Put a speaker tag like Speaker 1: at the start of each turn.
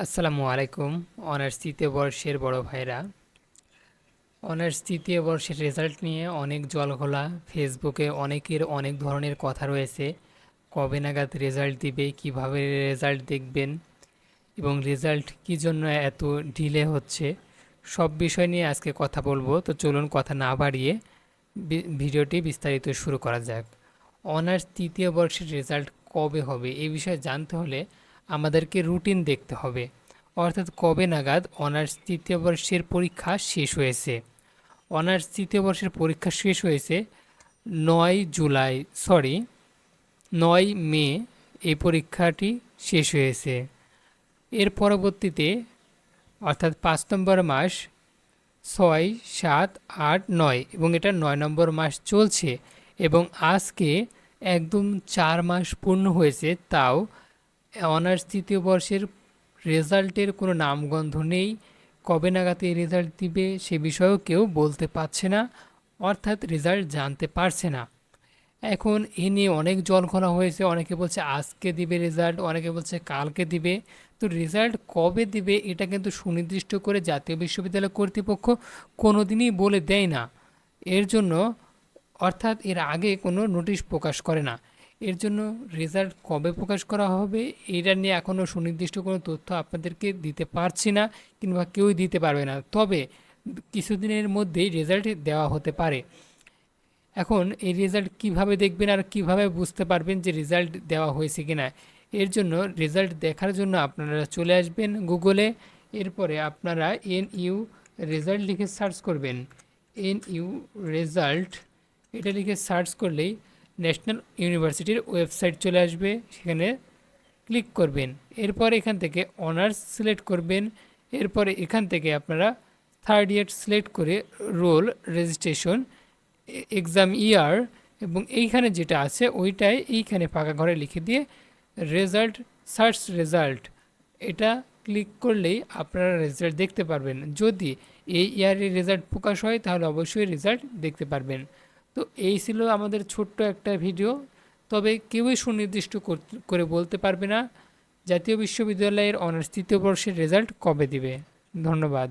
Speaker 1: আসসালামু আলাইকুম। অনার্স তৃতীয় বর্ষের বড় ভাইরা, অনার্স তৃতীয় বর্ষের রেজাল্ট নিয়ে অনেক জলঘোলা। ফেসবুকে অনেকের অনেক ধরনের কথা রয়েছে। কবে নাগাদ রেজাল্ট দিবে, কিভাবে রেজাল্ট দেখবেন এবং রেজাল্ট কী জন্য এত ডিলে হচ্ছে, সব বিষয় নিয়ে আজকে কথা বলবো। তো চলুন কথা না বাড়িয়ে ভিডিওটি বিস্তারিত শুরু করা যাক। অনার্স তৃতীয় বর্ষের রেজাল্ট কবে হবে এই বিষয়ে জানতে হলে আমাদেরকে রুটিন দেখতে হবে, অর্থাৎ কবে নাগাদ অনার্স তৃতীয় বর্ষের পরীক্ষা শেষ হয়েছে। অনার্স তৃতীয় বর্ষের পরীক্ষা শেষ হয়েছে 9 জুলাই, 9 মে এই পরীক্ষাটি শেষ হয়েছে। এর পরবর্তীতে অর্থাৎ 5 নম্বর মাস 6, 7, 8, 9 এবং এটা 9 নম্বর মাস চলছে এবং আজকে একদম 4 মাস পূর্ণ হয়েছে। তাও অনার্স তৃতীয় বর্ষের রেজাল্টের কোনো নামগন্ধ নেই। কবে নাগাদ এই রেজাল্ট দিবে সে বিষয়েও কেউ বলতে পারছে না, অর্থাৎ রেজাল্ট জানতে পারছে না। এখন এ নিয়ে অনেক জলঘোলা হয়েছে। অনেকে বলছে আজকে দিবে রেজাল্ট, অনেকে বলছে কালকে দিবে। তো রেজাল্ট কবে দিবে এটা কিন্তু সুনির্দিষ্ট করে জাতীয় বিশ্ববিদ্যালয় কর্তৃপক্ষ কোনো দিনই বলে দেয় না। এর জন্য অর্থাৎ এর আগে কোনো নোটিশ প্রকাশ করে না। এর জন্য রেজাল্ট কবে প্রকাশ করা হবে এটা নিয়ে এখনও সুনির্দিষ্ট কোনো তথ্য আপনাদেরকে দিতে পারছি না, কিংবা কেউই দিতে পারবে না। তবে কিছুদিনের মধ্যেই রেজাল্ট দেওয়া হতে পারে। এখন এই রেজাল্ট কিভাবে দেখবেন আর কিভাবে বুঝতে পারবেন যে রেজাল্ট দেওয়া হয়েছে কিনা, এর জন্য রেজাল্ট দেখার জন্য আপনারা চলে আসবেন গুগলে। এরপরে আপনারা NU রেজাল্ট লিখে সার্চ করবেন। NU রেজাল্ট এটা লিখে সার্চ করলেই ন্যাশনাল ইউনিভার্সিটির ওয়েবসাইট চলে আসবে, সেখানে ক্লিক করবেন। এরপর এখান থেকে অনার্স সিলেক্ট করবেন। এরপরে এখান থেকে আপনারা থার্ড ইয়ার সিলেক্ট করে রোল, রেজিস্ট্রেশন, এক্সাম ইয়ার এবং এইখানে যেটা আছে ওইটাই এইখানে ফাঁকা ঘরে লিখে দিয়ে রেজাল্ট, সার্চ রেজাল্ট এটা ক্লিক করলেই আপনারা রেজাল্ট দেখতে পারবেন। যদি এই ইয়ারের রেজাল্ট প্রকাশ হয় তাহলে অবশ্যই রেজাল্ট দেখতে পারবেন। তো এই ছিল আমাদের ছোট্ট একটা ভিডিও। তবে কেউই সুনির্দিষ্ট করে বলতে পারবে না জাতীয় বিশ্ববিদ্যালয়ের অনার্স তৃতীয় বর্ষের রেজাল্ট কবে দিবে। ধন্যবাদ।